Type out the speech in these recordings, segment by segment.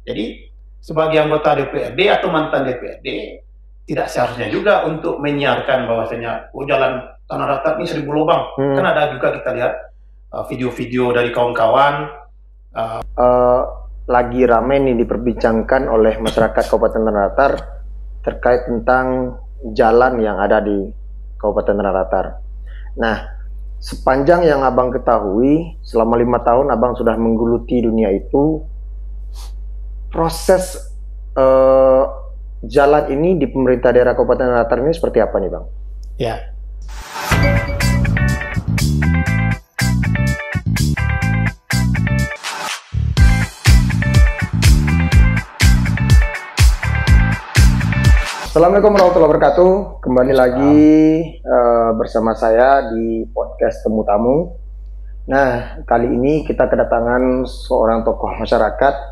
Jadi sebagai anggota DPRD atau mantan DPRD tidak seharusnya juga untuk menyiarkan bahwasanya jalan tanah datar ini 1000 lubang. Kan ada juga kita lihat video-video dari kawan-kawan lagi ramai nih diperbincangkan oleh masyarakat Kabupaten Tanah Datar terkait tentang jalan yang ada di Kabupaten Tanah Datar. Nah, sepanjang yang abang ketahui, selama 5 tahun abang sudah menggeluti dunia itu, proses jalan ini di pemerintah daerah Kabupaten Tanah Datar ini seperti apa nih bang? Ya. Assalamualaikum warahmatullahi wabarakatuh. Kembali lagi bersama saya di podcast Temu Tamu. Nah, kali ini kita kedatangan seorang tokoh masyarakat.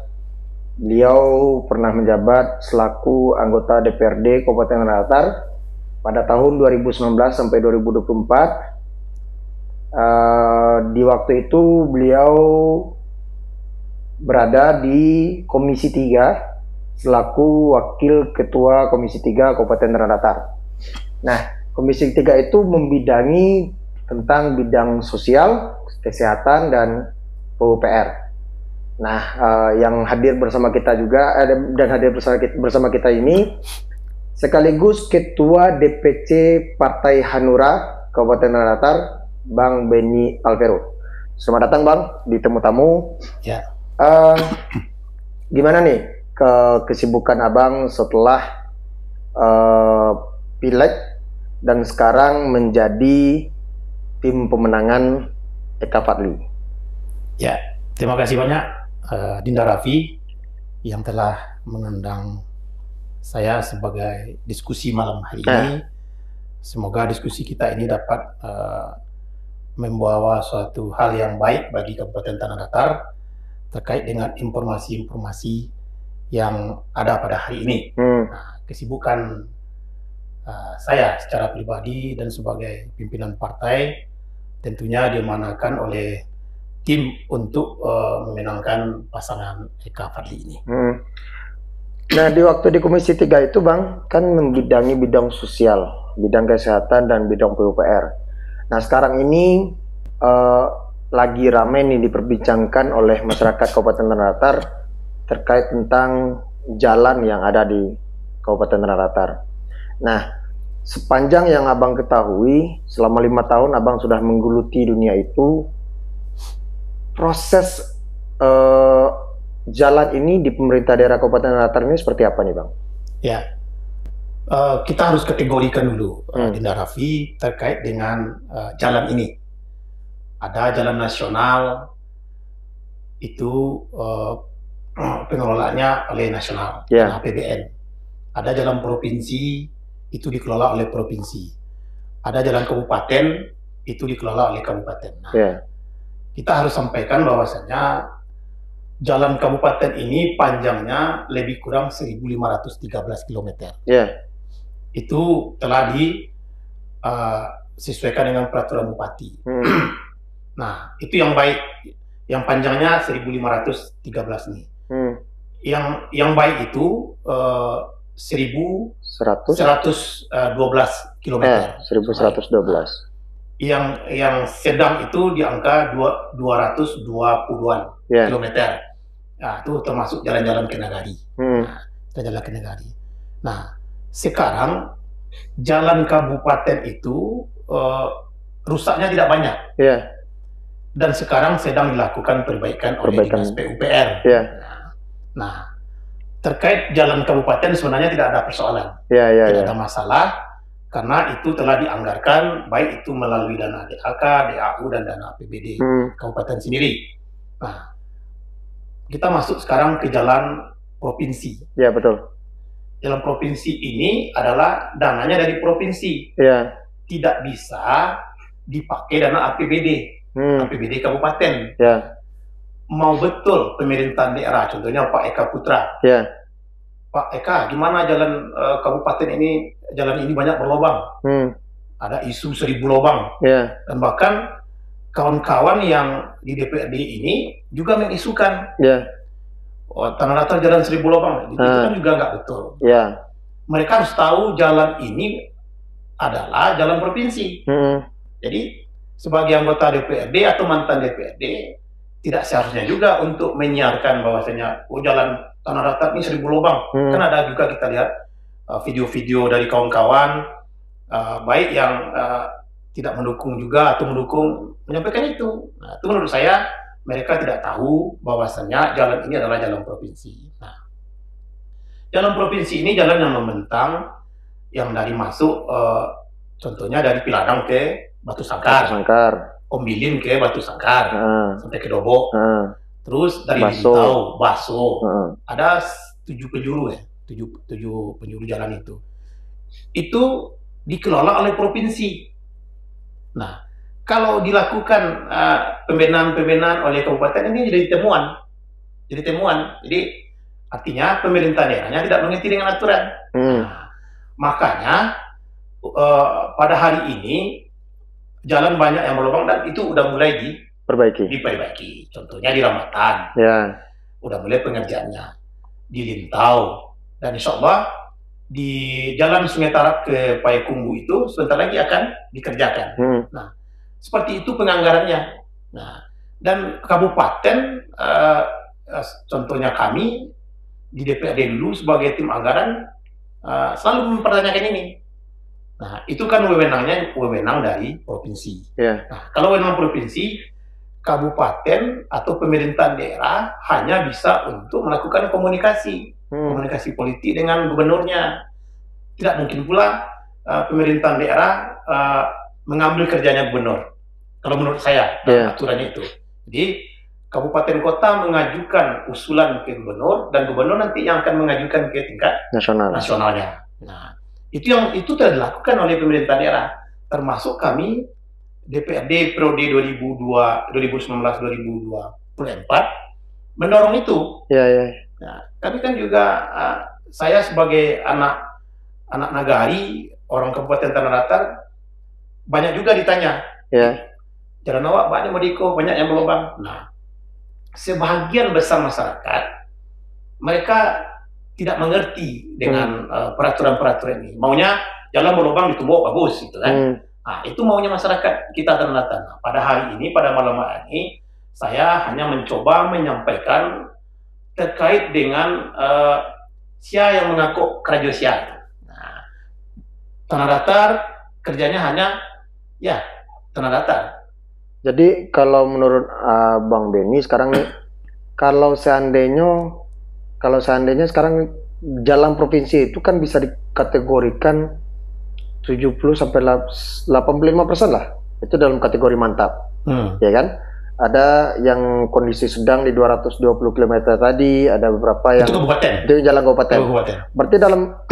Beliau pernah menjabat selaku anggota DPRD Kabupaten Tanah Datar pada tahun 2019 sampai 2024. Di waktu itu beliau berada di Komisi 3 selaku Wakil Ketua Komisi 3 Kabupaten Tanah Datar. Nah, Komisi 3 itu membidangi tentang bidang sosial, kesehatan, dan PUPR. Nah, yang hadir bersama kita juga dan hadir bersama kita ini sekaligus Ketua DPC Partai Hanura Kabupaten Tanah Datar, Bang Benny Alvero. Selamat datang Bang di Temu Tamu. Ya. Gimana nih kesibukan abang setelah pileg dan sekarang menjadi tim pemenangan Eka Fadli? Ya, terima kasih banyak Dinda Raffi yang telah mengundang saya sebagai diskusi malam hari ini. Semoga diskusi kita ini dapat membawa suatu hal yang baik bagi Kabupaten Tanah Datar terkait dengan informasi-informasi yang ada pada hari ini. Nah, kesibukan saya secara pribadi dan sebagai pimpinan partai tentunya dimanakan oleh tim untuk memenangkan pasangan Eka Fadli ini. Nah, di waktu di Komisi 3 itu Bang, kan membidangi bidang sosial, bidang kesehatan, dan bidang PUPR. Nah, sekarang ini lagi ramai nih diperbincangkan oleh masyarakat Kabupaten Tanah Datar terkait tentang jalan yang ada di Kabupaten Tanah Datar. Nah, sepanjang yang abang ketahui, selama 5 tahun abang sudah menggeluti dunia itu, proses jalan ini di pemerintah daerah Kabupaten Tanah Datar ini seperti apa nih Bang? Ya, kita harus kategorikan dulu Dinda Raffi terkait dengan jalan ini. Ada jalan nasional, itu pengelolaannya oleh nasional, APBN. Ada jalan provinsi, itu dikelola oleh provinsi. Ada jalan kabupaten, itu dikelola oleh kabupaten. Nah, kita harus sampaikan bahwasanya jalan kabupaten ini panjangnya lebih kurang 1.513 km. Itu telah disesuaikan dengan peraturan bupati. Nah, itu yang baik. Yang panjangnya 1.513 nih. Yang baik itu 1.112 km. 1.112. Yang sedang itu di angka 220-an kilometer. Nah, itu termasuk jalan-jalan ke Nagari. Jalan ke Nagari. Nah, sekarang jalan kabupaten itu rusaknya tidak banyak. Dan sekarang sedang dilakukan perbaikan oleh Dinas PUPR. Nah, terkait jalan kabupaten sebenarnya tidak ada persoalan. Tidak ada masalah, karena itu telah dianggarkan, baik itu melalui dana DAK, DAU, dan dana APBD kabupaten sendiri. Nah, kita masuk sekarang ke jalan provinsi. Betul. Jalan provinsi ini adalah dananya dari provinsi. Tidak bisa dipakai dana APBD. APBD kabupaten. Mau betul pemerintahan daerah, contohnya Pak Eka Putra. Pak Eka, gimana jalan kabupaten ini, jalan ini banyak berlobang. Ada isu 1.000 lubang. Dan bahkan kawan-kawan yang di DPRD ini juga mengisukan. Tanah Datar jalan 1000 lubang, itu kan juga nggak betul. Ya. Mereka harus tahu jalan ini adalah jalan provinsi. Jadi sebagai anggota DPRD atau mantan DPRD tidak seharusnya juga untuk menyiarkan bahwasanya jalan Tanah Datar ini 1000 lubang. Kan ada juga kita lihat video-video dari kawan-kawan baik yang tidak mendukung juga atau mendukung menyampaikan itu. Nah, itu menurut saya mereka tidak tahu bahwasanya jalan ini adalah jalan provinsi. Nah, jalan provinsi ini jalan yang membentang, yang dari masuk, contohnya dari Piladang ke Batu Sangkar, Ombilin ke Batu Sangkar, sampai ke Dobok, terus dari Lintau, Baso, ada 7 penjuru ya, 7 penjuru jalan itu. Itu dikelola oleh provinsi. Nah, kalau dilakukan pembenahan oleh kabupaten ini jadi temuan. Jadi artinya pemerintah daerahnya tidak mengerti dengan aturan. Nah, makanya pada hari ini jalan banyak yang berlubang dan itu udah mulai diperbaiki. Contohnya di Rambatan, udah mulai pengerjaannya. Di Lintau, dan insya Allah di jalan Sungai Tarap ke Payakumbu itu sebentar lagi akan dikerjakan. Nah, seperti itu penganggarannya. Nah, dan kabupaten, contohnya kami di DPRD dulu sebagai tim anggaran selalu mempertanyakan ini. Nah, itu kan wewenang dari provinsi. Nah, kalau wewenang provinsi, kabupaten atau pemerintahan daerah hanya bisa untuk melakukan komunikasi politik dengan gubernurnya. Tidak mungkin pula pemerintahan daerah mengambil kerjanya gubernur. Kalau menurut saya, aturannya itu. Jadi, kabupaten kota mengajukan usulan ke gubernur, dan gubernur nanti yang akan mengajukan ke tingkat nasionalnya. Nah, itu telah dilakukan oleh pemerintah daerah, termasuk kami DPRD periode 2019-2024 mendorong itu. Nah, kami kan juga saya sebagai anak nagari, orang Kabupaten Tanah Datar, banyak juga ditanya. Jalan awak banyak Modiko, banyak yang berlubang. Nah, sebagian besar masyarakat mereka tidak mengerti dengan peraturan-peraturan ini. Maunya jalan berlubang ditumbuk bagus gitu kan. Nah, itu maunya masyarakat kita Tanah Datar. Nah, pada hari ini, pada malam hari ini, saya hanya mencoba menyampaikan terkait dengan Sia yang mengaku Kerajo Sia. Nah, Tanah Datar kerjanya hanya Tanah Datar. Jadi kalau menurut Bang Benny sekarang nih, kalau seandainya sekarang jalan provinsi itu kan bisa dikategorikan 70-85% lah, itu dalam kategori mantap, ya kan? Ada yang kondisi sedang di 220 km tadi, ada beberapa yang itu jalan kabupaten. Berarti dalam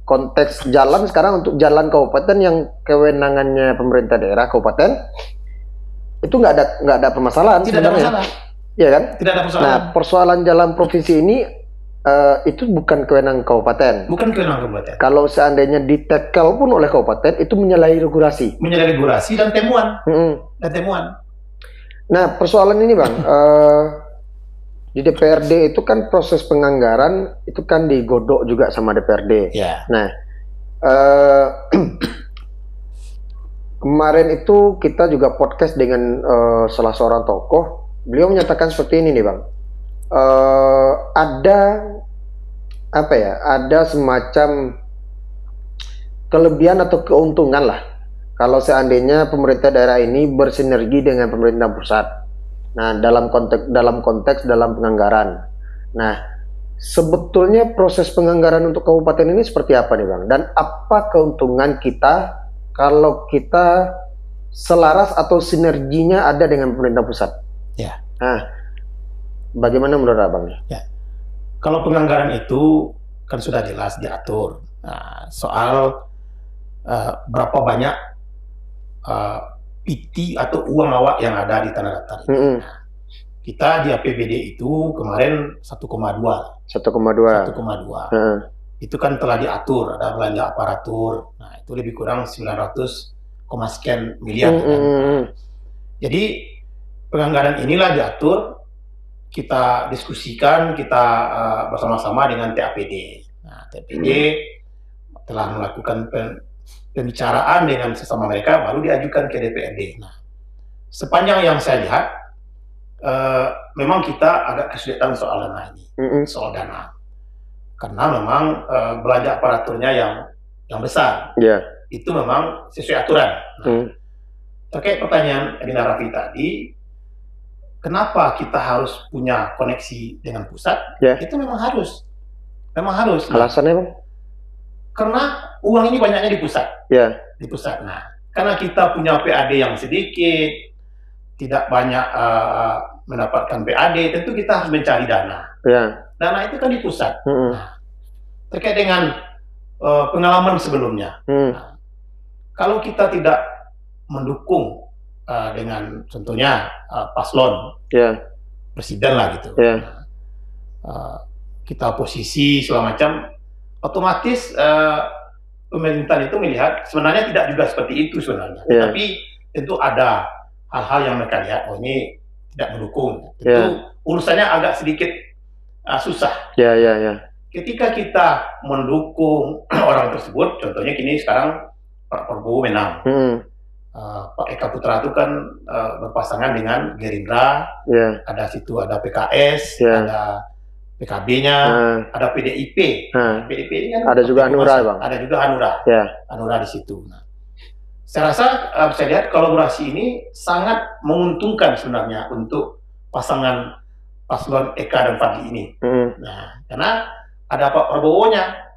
konteks jalan sekarang, untuk jalan kabupaten yang kewenangannya pemerintah daerah kabupaten itu nggak ada permasalahan. Tidak ada masalah, ya kan? Tidak ada persoalan. Nah, persoalan jalan provinsi ini itu bukan kewenangan kabupaten. Bukan kewenangan kabupaten. Kalau seandainya ditekel pun oleh kabupaten, itu menyalahi regulasi. Menyalahi regulasi dan temuan. Nah, persoalan ini Bang, di DPRD itu kan proses penganggaran itu kan digodok juga sama DPRD. Nah, kemarin itu kita juga podcast dengan salah seorang tokoh. Beliau menyatakan seperti ini nih Bang. Ada semacam kelebihan atau keuntungan lah kalau seandainya pemerintah daerah ini bersinergi dengan pemerintah pusat. Nah, dalam konteks penganggaran. Nah, sebetulnya proses penganggaran untuk kabupaten ini seperti apa nih Bang? Dan apa keuntungan kita kalau kita selaras atau sinerginya ada dengan pemerintah pusat? Nah, bagaimana menurut Abang? Kalau penganggaran itu kan sudah jelas diatur. Nah, soal berapa banyak PT atau uang awak yang ada di Tanah Datar. Nah, kita di APBD itu kemarin 1,2. Itu kan telah diatur, ada belanja aparatur. Nah, itu lebih kurang 900, sekian miliar. Jadi penganggaran inilah diatur kita diskusikan, kita bersama-sama dengan TAPD. Nah, TAPD telah melakukan pembicaraan dengan sesama mereka, baru diajukan ke DPRD. Nah, sepanjang yang saya lihat, memang kita agak kesulitan soal dana ini, soal dana, karena memang belanja aparaturnya yang besar. Itu memang sesuai aturan. Nah, terkait pertanyaan Adina Raffi tadi, kenapa kita harus punya koneksi dengan pusat? Itu memang harus. Alasannya, Bang? Karena uang ini banyaknya di pusat. Di pusat. Nah, karena kita punya PAD yang sedikit, tidak banyak mendapatkan PAD, tentu kita harus mencari dana. Dana itu kan di pusat. Nah, terkait dengan pengalaman sebelumnya, nah, kalau kita tidak mendukung dengan contohnya paslon presiden lah gitu, kita posisi segala macam, otomatis pemerintahan itu melihat sebenarnya tidak juga seperti itu sebenarnya, tapi tentu ada hal-hal yang mereka lihat, oh ini tidak mendukung, tentu urusannya agak sedikit susah. Ketika kita mendukung orang tersebut, contohnya kini sekarang Pak Prabowo menang, Pak Eka Putra itu kan berpasangan dengan Gerindra, ada PKS, ada PKB-nya, ada PDIP. PDIP ini kan ada juga Hanura, Bang. Ada juga Hanura, Hanura di situ. Nah, saya rasa saya lihat kolaborasi ini sangat menguntungkan sebenarnya untuk pasangan paslon Eka dan Fadli ini. Nah, karena ada Pak Prabowo-nya.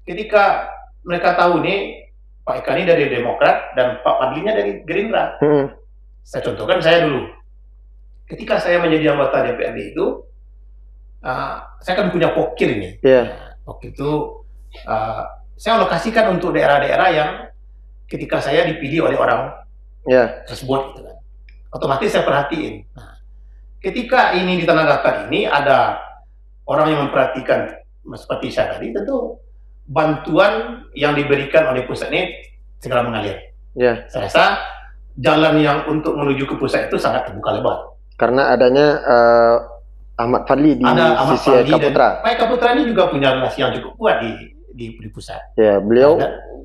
Ketika mereka tahu nih Pak Eka ini dari Demokrat dan Pak Fadlinya dari Gerindra. Saya contohkan saya dulu. Ketika saya menjadi anggota DPRD itu, saya kan punya pokir ini. Pokir itu saya alokasikan untuk daerah-daerah yang ketika saya dipilih oleh orang tersebut, gitu kan. Otomatis saya perhatiin. Nah, ketika ini di Tanah Datar ini ada orang yang memperhatikan seperti saya tadi, tentu bantuan yang diberikan oleh pusat ini segera mengalir. Saya rasa jalan yang untuk menuju ke pusat itu sangat terbuka lebar. Karena adanya Ahmad Fadli di sisi Eka Putra. Pak Eka Putra ini juga punya relasi yang cukup kuat di pusat. Beliau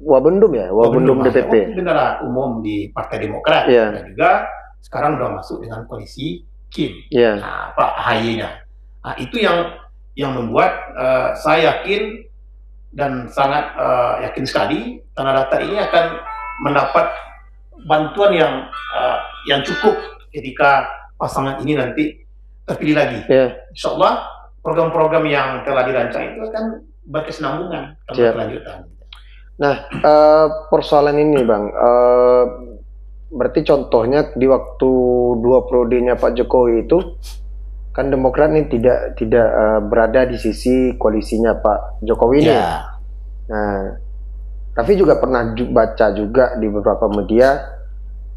Wabendum Wabendum DPP. Bendara umum di Partai Demokrat. Dan juga sekarang sudah masuk dengan koalisi KIM. Nah, Pak AHY-nya. Nah, itu yang membuat saya yakin dan sangat yakin sekali Tanah Datar ini akan mendapat bantuan yang cukup ketika pasangan ini nanti terpilih lagi. Insya Allah program-program yang telah dirancang itu akan berkesinambungan berkelanjutan. Nah, persoalan ini, Bang, berarti contohnya di waktu 2 periodenya Pak Jokowi itu kan Demokrat ini tidak berada di sisi koalisinya Pak Jokowi ini. Nah, tapi juga pernah baca juga di beberapa media,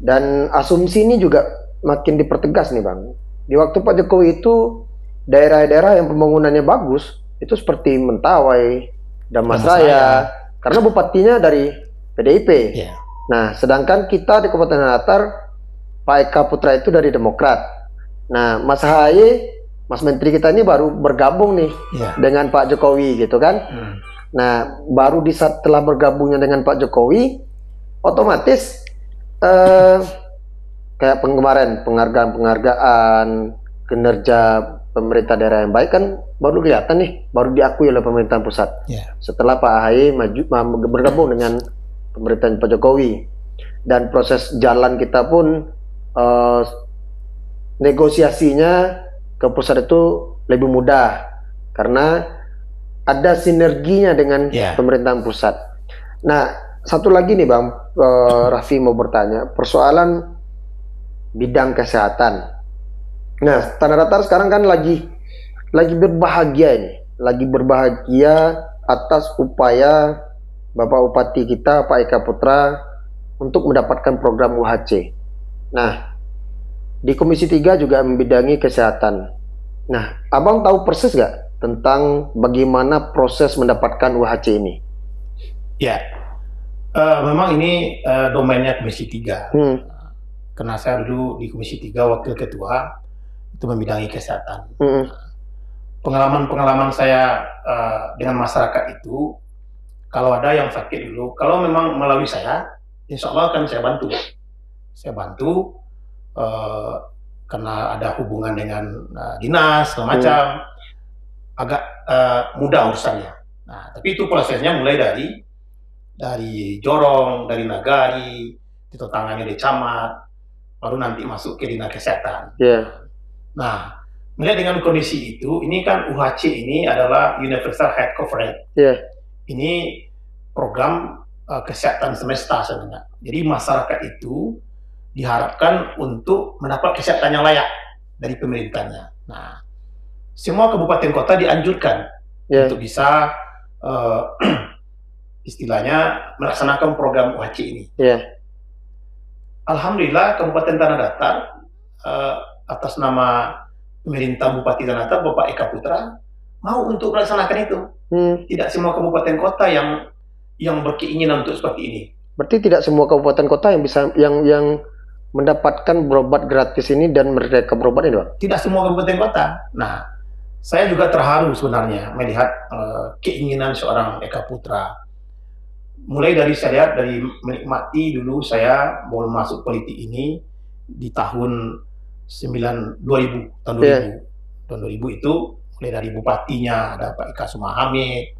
dan asumsi ini juga makin dipertegas nih, Bang. Di waktu Pak Jokowi itu daerah-daerah yang pembangunannya bagus itu seperti Mentawai, Damasraya, karena bupatinya dari PDIP. Nah, sedangkan kita di Kabupaten Datar, Pak Eka Putra itu dari Demokrat. Nah, Mas AHY, Mas Menteri kita ini baru bergabung nih dengan Pak Jokowi gitu kan. Nah, baru di saat telah bergabungnya dengan Pak Jokowi, otomatis kayak kemarin penghargaan kinerja pemerintah daerah yang baik kan baru kelihatan nih, baru diakui oleh pemerintahan pusat. Setelah Pak AHY bergabung dengan pemerintahan Pak Jokowi, dan proses jalan kita pun negosiasinya ke pusat itu lebih mudah karena ada sinerginya dengan pemerintahan pusat. Nah, satu lagi nih, Bang, Raffi mau bertanya persoalan bidang kesehatan. Nah, Tanah Datar sekarang kan lagi berbahagia ini, lagi berbahagia atas upaya Bapak Bupati kita Pak Eka Putra untuk mendapatkan program UHC. Nah, di Komisi 3 juga membidangi kesehatan. Nah, Abang tahu persis nggak tentang bagaimana proses mendapatkan UHC ini? Memang ini domainnya Komisi 3. Karena saya dulu di Komisi 3 wakil ketua, itu membidangi kesehatan. Pengalaman-pengalaman saya dengan masyarakat itu, kalau ada yang sakit dulu, kalau memang melalui saya, insya Allah akan saya bantu. Saya bantu karena ada hubungan dengan dinas, semacam, agak mudah urusannya. Nah, tapi itu prosesnya mulai dari jorong, dari nagari, ditotangani di camat, baru nanti masuk ke dinas kesehatan. Nah, melihat dengan kondisi itu, ini kan UHC ini adalah Universal Health Coverage. Ini program kesehatan semesta sebenarnya. Jadi masyarakat itu diharapkan untuk mendapat kesehatan yang layak dari pemerintahnya. Nah, semua kabupaten kota dianjurkan untuk bisa istilahnya melaksanakan program UHC ini. Alhamdulillah Kabupaten Tanah Datar atas nama pemerintah Bupati Tanah Datar Bapak Eka Putra mau untuk melaksanakan itu. Tidak semua kabupaten kota yang berkeinginan untuk seperti ini. Berarti tidak semua kabupaten kota yang bisa yang mendapatkan berobat gratis ini dan merdeka berobat ini, Pak? Tidak semua kabupaten kota. Nah, saya juga terharu sebenarnya melihat keinginan seorang Eka Putra. Mulai dari saya lihat, dari menikmati dulu saya baru masuk politik ini di tahun 2000, tahun 2000. Tahun 2000 itu mulai dari bupatinya ada Pak Ika Sumahamid,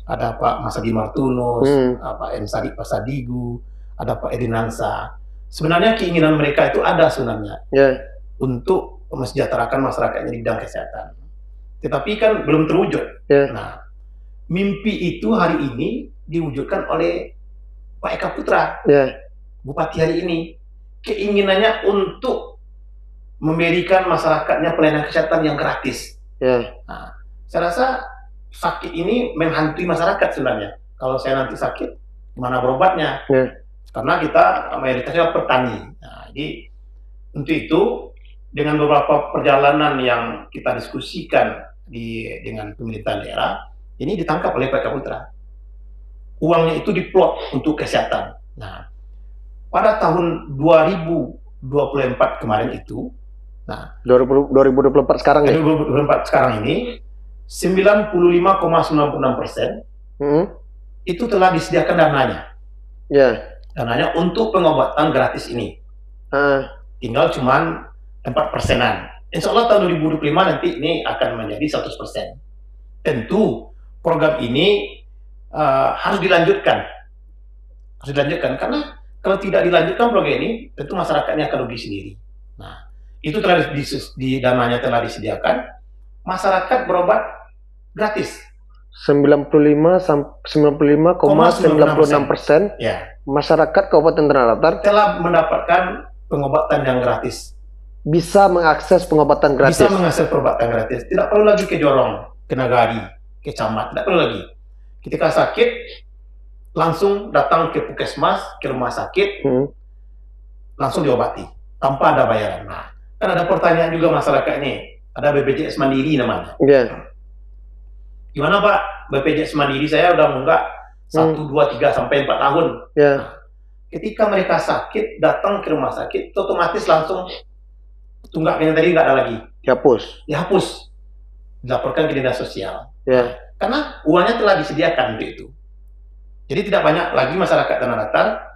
ada Pak Masadi Martunus, Pak M. Sadik Pasadigu, ada Pak Edinansa. Sebenarnya keinginan mereka itu ada sebenarnya untuk mesejahterakan masyarakatnya di bidang kesehatan. Tetapi kan belum terwujud. Nah, mimpi itu hari ini diwujudkan oleh Pak Eka Putra, Bupati hari ini. Keinginannya untuk memberikan masyarakatnya pelayanan kesehatan yang gratis. Nah, saya rasa sakit ini menghantui masyarakat sebenarnya. Kalau saya nanti sakit, gimana berobatnya? Karena kita mayoritasnya petani. Nah, jadi untuk itu dengan beberapa perjalanan yang kita diskusikan dengan pemerintahan daerah, ini ditangkap oleh Pak Eka Putra. Uangnya itu diplot untuk kesehatan. Nah, pada tahun 2024 kemarin itu, nah 2024 sekarang ya? 2024 sekarang ini 95,96% itu telah disediakan dananya. Dananya untuk pengobatan gratis ini. Tinggal cuman 4%-an. Insya Allah tahun 2025 nanti ini akan menjadi 100%. Tentu program ini harus dilanjutkan. Karena kalau tidak dilanjutkan program ini, tentu masyarakatnya akan rugi sendiri. Nah, itu telah dananya telah disediakan, masyarakat berobat gratis. 95,96% masyarakat Kabupaten Tanah Datar telah mendapatkan pengobatan yang gratis. Bisa mengakses pengobatan gratis. Bisa mengakses pengobatan gratis. Tidak perlu lagi ke jorong, ke nagari, ke camat. Tidak perlu lagi. Ketika sakit, langsung datang ke puskesmas, ke rumah sakit, langsung diobati tanpa ada bayaran. Nah, kan ada pertanyaan juga masyarakat ini. Ada BPJS Mandiri namanya. Gimana Pak? BPJS Mandiri saya udah munggah 1, 2, 3 sampai 4 tahun. Nah, ketika mereka sakit, datang ke rumah sakit, otomatis langsung tunggak yang tadi nggak ada lagi. Dihapus. Dilaporkan ke dinas sosial. Karena uangnya telah disediakan untuk itu. Jadi tidak banyak lagi masyarakat Tanah Datar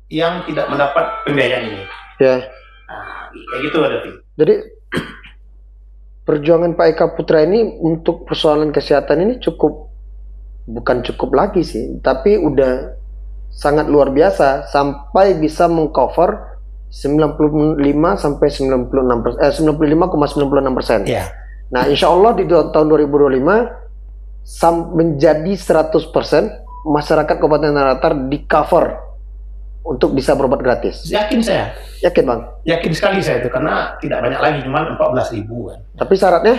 yang tidak mendapat pembiayaan ini. Nah, kayak gitu ada. Jadi perjuangan Pak Eka Putra ini untuk persoalan kesehatan ini bukan cukup lagi sih, tapi udah sangat luar biasa sampai bisa mengcover 95 sampai 95,96%. Nah, insya Allah di tahun 2025 menjadi 100% masyarakat Kabupaten Tanah Datar di cover untuk bisa berobat gratis. Yakin saya. Yakin Bang? Yakin sekali saya itu, karena tidak banyak lagi, cuma 14.000 kan. Tapi syaratnya?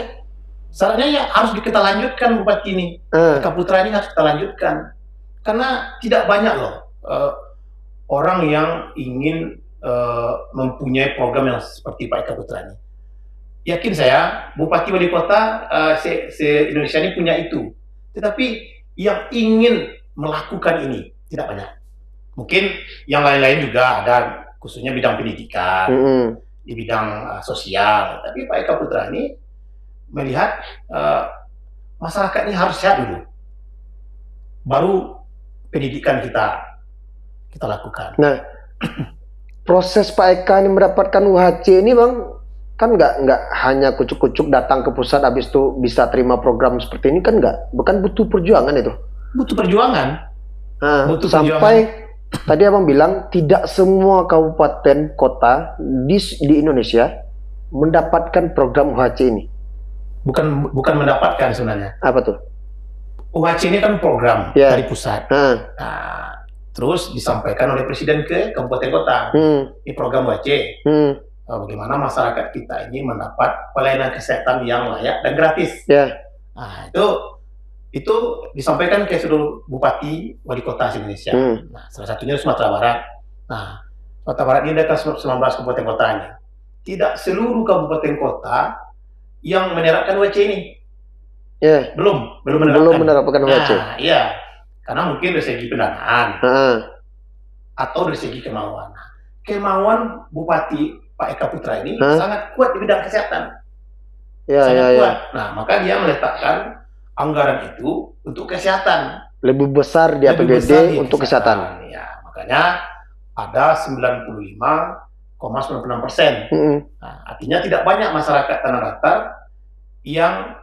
Syaratnya ya harus kita lanjutkan Bupati ini. Eka Putra ini harus kita lanjutkan. Karena tidak banyak loh orang yang ingin mempunyai program yang seperti Pak Eka Putra ini. Yakin saya, Bupati Wali Kota se-Indonesia ini punya itu. Tetapi yang ingin melakukan ini tidak banyak. Mungkin yang lain-lain juga ada, khususnya bidang pendidikan. di bidang sosial. Tapi Pak Eka Putra ini melihat masyarakat ini harus sehat dulu, baru pendidikan kita lakukan. Nah, proses Pak Eka ini mendapatkan UHC ini Bang, kan nggak hanya kucuk-kucuk datang ke pusat habis itu bisa terima program seperti ini, kan bukan butuh perjuangan itu. Butuh perjuangan. Nah, butuh sampai perjuangan. Tadi Abang bilang tidak semua kabupaten kota di Indonesia mendapatkan program UHC ini. Bukan mendapatkan sebenarnya. Apa tuh? UHC ini kan program dari pusat. Nah, terus disampaikan oleh Presiden ke kabupaten kota. Ini program UHC. Bagaimana masyarakat kita ini mendapat pelayanan kesehatan yang layak dan gratis. Nah, itu disampaikan ke seluruh bupati, wali kota Indonesia. Nah, salah satunya Sumatera Barat. Nah, Sumatera Barat ini ada 19 kabupaten kotanya. Tidak seluruh kabupaten kota yang menerapkan UHC ini. Belum menerapkan UHC. Nah, iya. Karena mungkin dari segi pendanaan atau dari segi kemauan. Nah, kemauan Bupati Pak Eka Putra ini sangat kuat di bidang kesehatan. Sangat kuat. Nah, maka dia meletakkan anggaran itu untuk kesehatan. Lebih besar di APBD untuk kesehatan. Ya, makanya ada 95,96%. Nah, artinya tidak banyak masyarakat tanah datar yang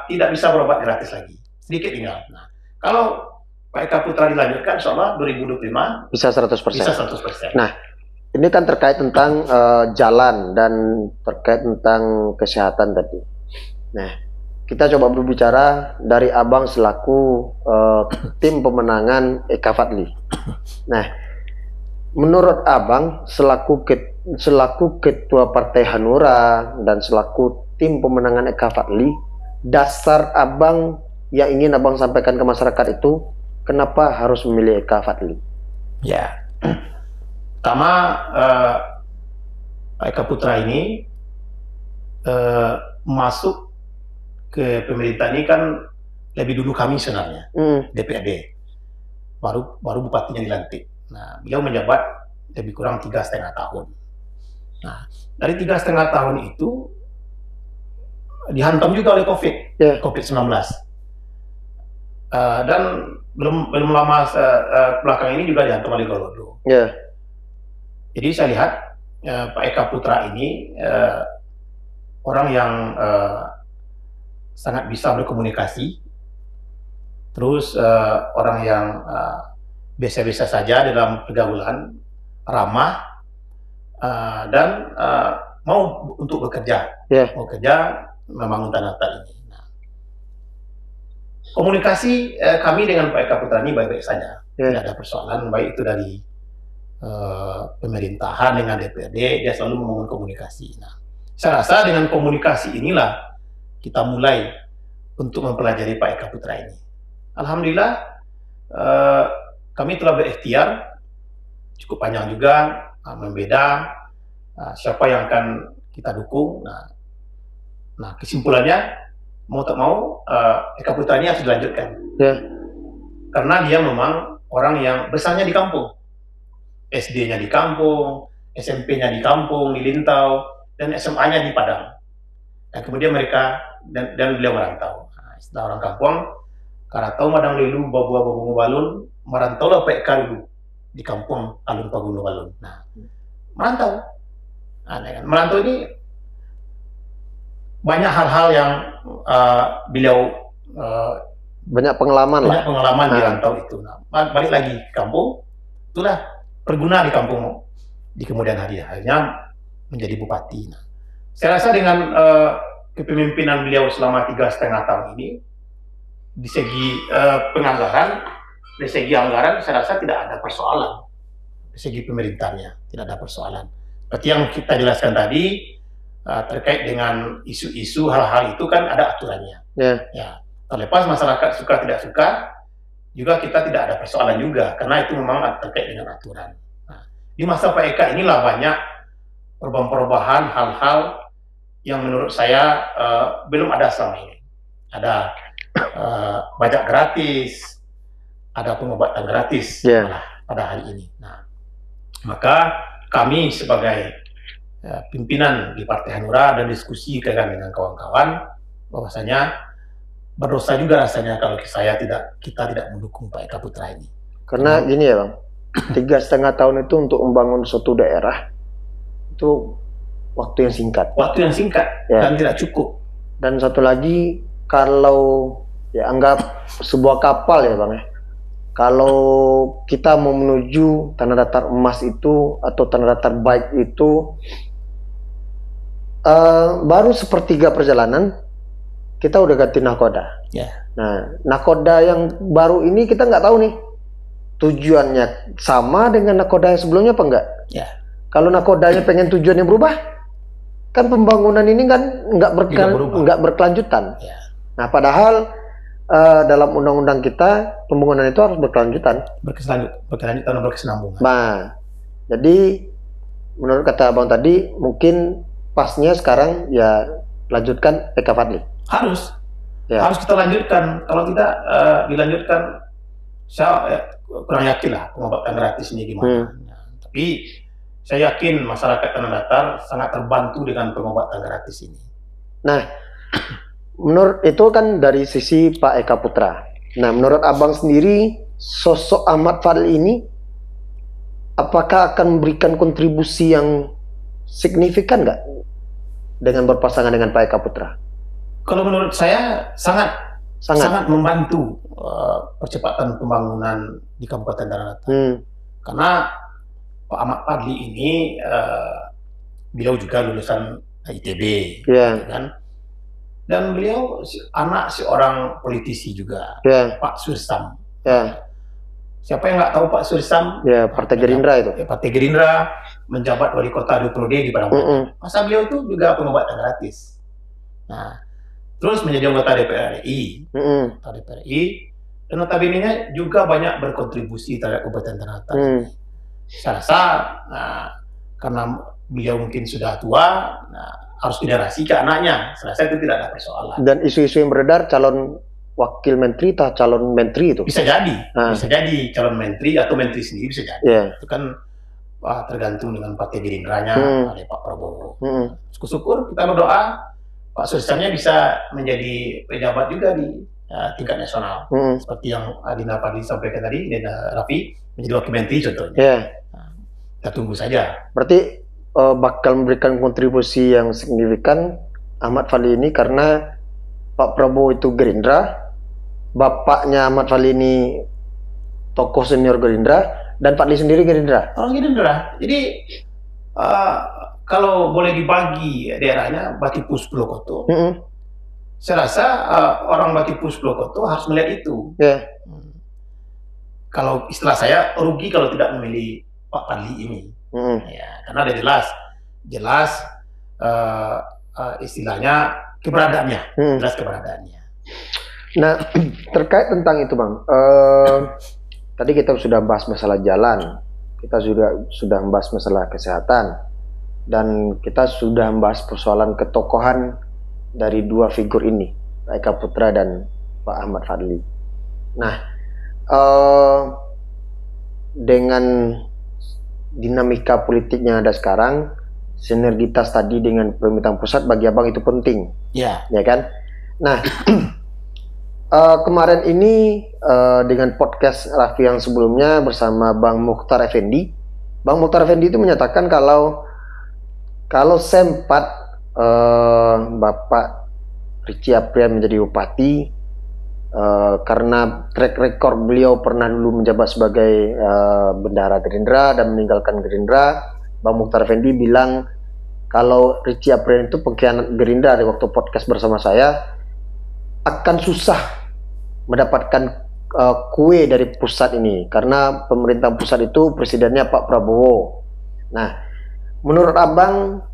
tidak bisa berobat gratis lagi. Sedikit tinggal. Nah, kalau Pak Eka Putra dilanjutkan, insya Allah 2025 bisa 100%. Bisa 100%. Nah, ini kan terkait tentang jalan dan terkait tentang kesehatan tadi. Nah, kita coba berbicara dari Abang selaku tim pemenangan Eka Fadli. Nah, menurut Abang selaku ketua Partai Hanura dan selaku tim pemenangan Eka Fadli, dasar Abang yang ingin Abang sampaikan ke masyarakat itu, kenapa harus memilih Eka Fadli? Ya. Pertama, Pak Eka Putra ini masuk ke pemerintah ini kan lebih dulu kami sebenarnya, DPRD. Baru bupatinya dilantik. Nah, beliau menjabat lebih kurang 3,5 tahun. Nah, dari 3,5 tahun itu dihantam juga oleh COVID-19. Dan belum lama belakang ini juga dihantam oleh Gorodo. Jadi saya lihat Pak Eka Putra ini orang yang sangat bisa berkomunikasi, terus orang yang biasa-biasa saja dalam pergaulan, ramah, dan mau untuk bekerja, mau kerja membangun tanah datar ini. Nah, komunikasi kami dengan Pak Eka Putra ini baik-baik saja, tidak ada persoalan, baik itu dari pemerintahan dengan DPRD, dia selalu membangun komunikasi. Nah, saya rasa dengan komunikasi inilah kita mulai untuk mempelajari Pak Eka Putra ini. Alhamdulillah, kami telah berikhtiar cukup panjang juga, membeda siapa yang akan kita dukung. Nah, kesimpulannya mau tak mau Eka Putra ini harus dilanjutkan, karena dia memang orang yang besarnya di kampung. SD-nya di kampung, SMP-nya di kampung, di Lintau, dan SMA-nya di Padang. Dan kemudian mereka dan beliau merantau. Nah, setelah orang kampung, Karatau Madang Lelu, Babua Babungu Balun, merantau lah Pak Eka dulu di kampung Alun Pagundu Balun. Nah, merantau. Merantau ini banyak hal-hal yang beliau banyak pengalaman di rantau itu. Nah, balik lagi ke kampung, itulah berguna di kampung di kemudian hari, akhirnya menjadi bupati. Nah, saya rasa dengan kepemimpinan beliau selama 3,5 tahun ini, di segi penganggaran, dari segi anggaran, saya rasa tidak ada persoalan. Dari segi pemerintahnya tidak ada persoalan. Seperti yang kita jelaskan tadi, terkait dengan isu-isu hal-hal itu kan ada aturannya. Ya, terlepas masyarakat suka tidak suka, juga kita tidak ada persoalan juga, karena itu memang terkait dengan aturan. Nah, di masa Pak Eka inilah banyak perubahan-perubahan hal-hal yang menurut saya belum ada selama ini. Ada pajak gratis, ada pengobatan gratis malah pada hari ini. Nah, maka kami sebagai pimpinan di Partai Hanura dan diskusi dengan kawan-kawan bahwasanya berdosa juga rasanya kalau kita tidak mendukung Pak Eka Putra ini. Karena gini ya Bang, 3,5 tahun itu untuk membangun suatu daerah itu waktu yang singkat. Waktu yang singkat dan tidak cukup. Dan satu lagi, kalau ya anggap sebuah kapal ya Bang ya, kalau kita mau menuju tanah datar emas itu atau tanah datar baik itu baru sepertiga perjalanan kita udah ganti nakoda. Nah, nakoda yang baru ini kita nggak tahu nih tujuannya sama dengan nakoda yang sebelumnya apa enggak. Kalau nakodanya pengen tujuannya berubah, kan pembangunan ini kan nggak berkelanjutan. Nah, padahal dalam undang-undang kita pembangunan itu harus berkelanjutan, berkelanjutan dan berkesinambungan. Nah, jadi menurut kata Abang tadi mungkin pasnya sekarang ya lanjutkan Eka Fadli. Harus kita lanjutkan. Kalau tidak dilanjutkan, saya kurang yakin lah pengobatan gratis ini gimana. Tapi saya yakin masyarakat tanah datar sangat terbantu dengan pengobatan gratis ini. Nah, menurut itu kan dari sisi Pak Eka Putra. Nah, menurut Abang sendiri, sosok Ahmad Fadli ini apakah akan memberikan kontribusi yang signifikan nggak dengan berpasangan dengan Pak Eka Putra? Kalau menurut saya sangat membantu percepatan pembangunan di Kabupaten Tanah Datar. Karena Pak Ahmad Fadli ini beliau juga lulusan ITB, kan? Dan beliau anak seorang politisi juga, Pak Sursam. Siapa yang nggak tahu Pak Sursam? Partai Gerindra itu. Partai Gerindra, menjabat wali kota 2 periode di Padang. Masa beliau itu juga pengobatan gratis. Nah, terus menjadi anggota DPR RI, dan notabene-nya juga banyak berkontribusi terhadap Kabupaten Tanah Datar. Saya rasa, karena beliau mungkin sudah tua, harus generasi ke anaknya. Saya rasa itu tidak ada persoalan. Dan isu-isu yang beredar calon wakil menteri atau calon menteri itu bisa jadi calon menteri atau menteri sendiri bisa jadi. Itu kan tergantung dengan partai Gerindranya oleh Pak Prabowo. Syukur kita berdoa Pak Sursamnya bisa menjadi pejabat juga di tingkat nasional, seperti yang Dina Fadli sampaikan tadi, Dina Raffi menjadi wakil menteri contohnya. Kita tunggu saja. Berarti bakal memberikan kontribusi yang signifikan Ahmad Fadli ini karena Pak Prabowo itu Gerindra, bapaknya Ahmad Fadli ini tokoh senior Gerindra, dan Fadli sendiri Gerindra. Orang Gerindra. Jadi kalau boleh dibagi daerahnya Batipus Purwokerto, saya rasa orang Batipus Purwokerto harus melihat itu. Kalau istilah saya rugi kalau tidak memilih Pak Fadli ini. Karena ada jelas istilahnya keberadaannya, jelas keberadaannya. Nah, terkait tentang itu Bang, tadi kita sudah bahas masalah jalan, kita sudah membahas masalah kesehatan, dan kita sudah membahas persoalan ketokohan dari dua figur ini, Pak Eka Putra dan Pak Ahmad Fadli. Nah, dengan dinamika politiknya ada sekarang, sinergitas tadi dengan pemerintahan pusat bagi Abang itu penting, ya kan? Nah, kemarin ini dengan podcast Raffi yang sebelumnya bersama Bang Mukhtar Effendi, Bang Mukhtar Effendi itu menyatakan kalau sempat Bapak Ritchie Apria menjadi bupati, karena track record beliau pernah dulu menjabat sebagai bendahara Gerindra dan meninggalkan Gerindra, Bang Mukhtar Effendi bilang kalau Ritchie Apria itu pengkhianat Gerindra. Di waktu podcast bersama saya, akan susah mendapatkan kue dari pusat ini karena pemerintah pusat itu presidennya Pak Prabowo. Nah, menurut Abang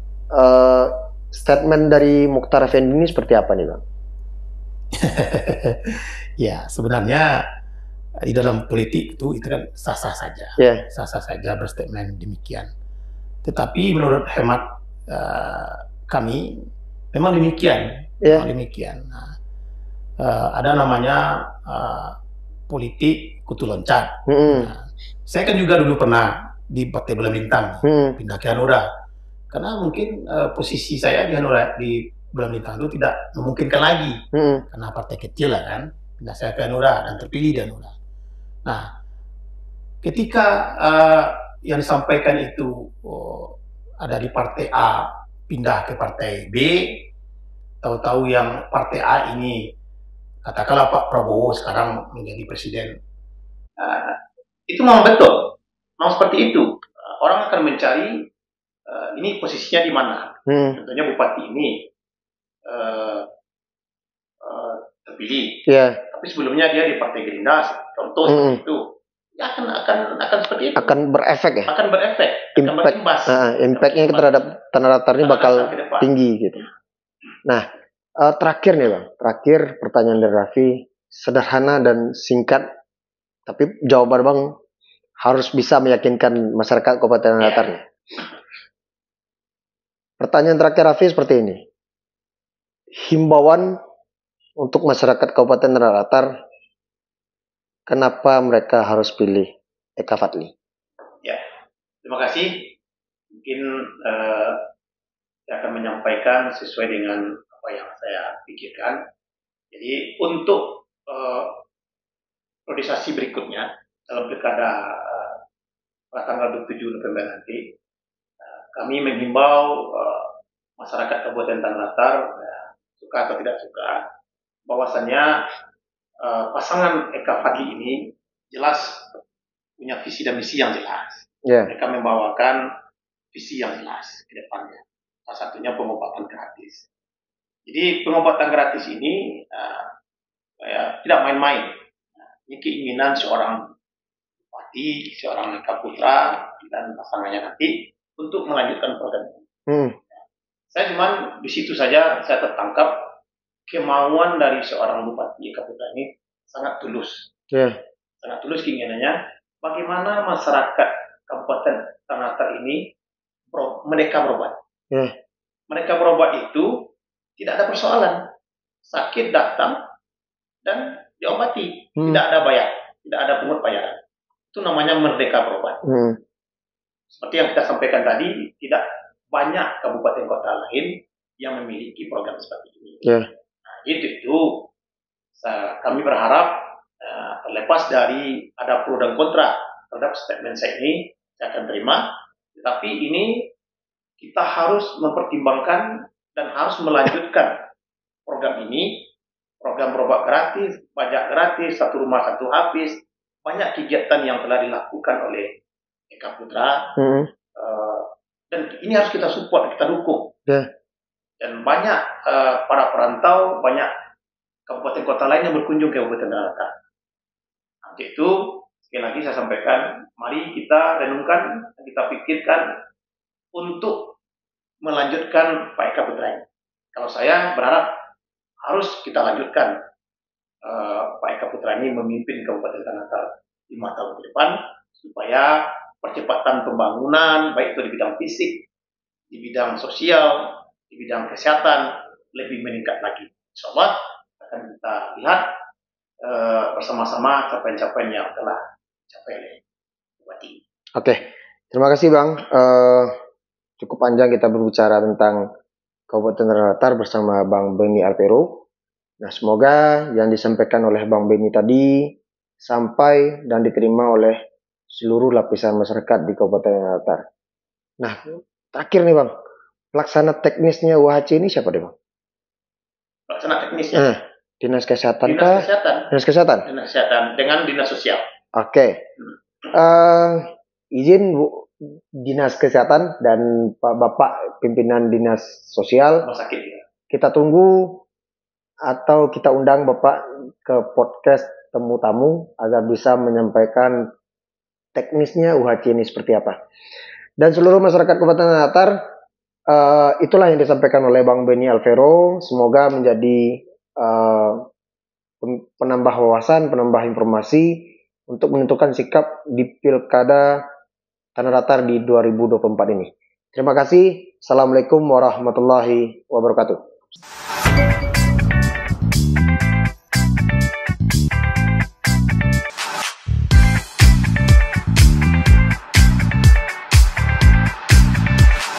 statement dari Mukhtar Effendi ini seperti apa nih Bang? Ya, sebenarnya di dalam politik itu kan sah-sah saja, sah-sah saja berstatement demikian. Tetapi menurut hemat kami memang demikian, demikian. Nah, ada namanya politik kutu loncat. Nah, saya kan juga dulu pernah di Partai Bulan Bintang, pindah ke Hanura. karena mungkin posisi saya di Bulan Bintang itu tidak memungkinkan lagi karena partai kecil lah kan. Pindah saya ke Hanura dan terpilih di Hanura. Nah, ketika yang disampaikan itu ada di partai A pindah ke partai B, tahu-tahu yang partai A ini katakanlah Pak Prabowo sekarang menjadi presiden, itu memang betul, memang seperti itu. Orang akan mencari ini posisinya di mana. Tentunya bupati ini terpilih, tapi sebelumnya dia di Partai Gerindra, contoh seperti itu. Ya akan seperti itu. Akan berefek ya? Akan berefek, akan berimbas. Impactnya terhadap tanah datar ini bakal tinggi gitu. Nah, terakhir nih Bang, terakhir pertanyaan dari Raffi, sederhana dan singkat, tapi jawaban Bang harus bisa meyakinkan masyarakat Kabupaten Tanah Datar nih. Pertanyaan terakhir Raffi seperti ini. Himbauan untuk masyarakat Kabupaten Tanah Datar, kenapa mereka harus pilih Eka Fadli? Ya, terima kasih. Mungkin saya akan menyampaikan sesuai dengan apa yang saya pikirkan. Jadi untuk priorisasi berikutnya dalam pilkada pada tanggal 27 November nanti, kami menghimbau masyarakat Kabupaten Tanah Datar, suka atau tidak suka, bahwasannya pasangan Eka Fadli ini jelas punya visi dan misi yang jelas. Mereka membawakan visi yang jelas ke depannya. Salah satunya pengobatan gratis. Jadi pengobatan gratis ini tidak main-main. Ini keinginan seorang bupati, seorang Eka Putra dan pasangannya nanti untuk melanjutkan program ini. Saya cuma di situ saja saya tertangkap kemauan dari seorang bupati Eka Putra ini sangat tulus. Sangat tulus keinginannya bagaimana masyarakat Kabupaten Tanah Datar ini mereka berobat. Mereka berobat itu tidak ada persoalan. Sakit datang dan diobati, tidak ada bayar, tidak ada pungut bayaran. Itu namanya merdeka berobat. Seperti yang kita sampaikan tadi, tidak banyak kabupaten kota lain yang memiliki program seperti ini. Nah, itu kami berharap terlepas dari ada pro dan kontra terhadap statement saya ini, saya akan terima. Tetapi ini kita harus mempertimbangkan dan harus melanjutkan program ini, program berobat gratis, pajak gratis, satu rumah satu habis, banyak kegiatan yang telah dilakukan oleh Eka Putra, dan ini harus kita support, kita dukung. Dan banyak para perantau, banyak kabupaten kota lain yang berkunjung ke Kabupaten Tanah Datar. Untuk itu, sekali lagi saya sampaikan, mari kita renungkan, kita pikirkan untuk melanjutkan Pak Eka Putra ini. Kalau saya berharap harus kita lanjutkan Pak Eka Putra ini memimpin Kabupaten Tanah Datar 5 tahun ke depan, supaya percepatan pembangunan, baik itu di bidang fisik, di bidang sosial, di bidang kesehatan, lebih meningkat lagi. Insya Allah akan kita lihat bersama-sama capaian-capaian yang telah dicapai oleh Bupati. Oke, terima kasih Bang. Cukup panjang kita berbicara tentang Kabupaten Tanah Datar bersama Bang Beni Alvero. Nah, semoga yang disampaikan oleh Bang Beni tadi sampai dan diterima oleh seluruh lapisan masyarakat di Kabupaten Tanah Datar. Nah, terakhir nih Bang, pelaksana teknisnya UHC ini siapa deh Bang? Pelaksana teknisnya? Dinas Kesehatan Dinas Kesehatan. Dinas Kesehatan? Dinas Kesehatan dengan Dinas Sosial. Oke. Izin Bu, Dinas Kesehatan dan Bapak Pimpinan Dinas Sosial. Rumah sakit. Kita tunggu atau kita undang Bapak ke podcast Temu Tamu agar bisa menyampaikan teknisnya UHC ini seperti apa. Dan seluruh masyarakat Kabupaten Tanah Datar, itulah yang disampaikan oleh Bang Beni Alvero. Semoga menjadi penambah wawasan, penambah informasi untuk menentukan sikap di Pilkada Tanah Datar di 2024 ini. Terima kasih. Assalamualaikum warahmatullahi wabarakatuh.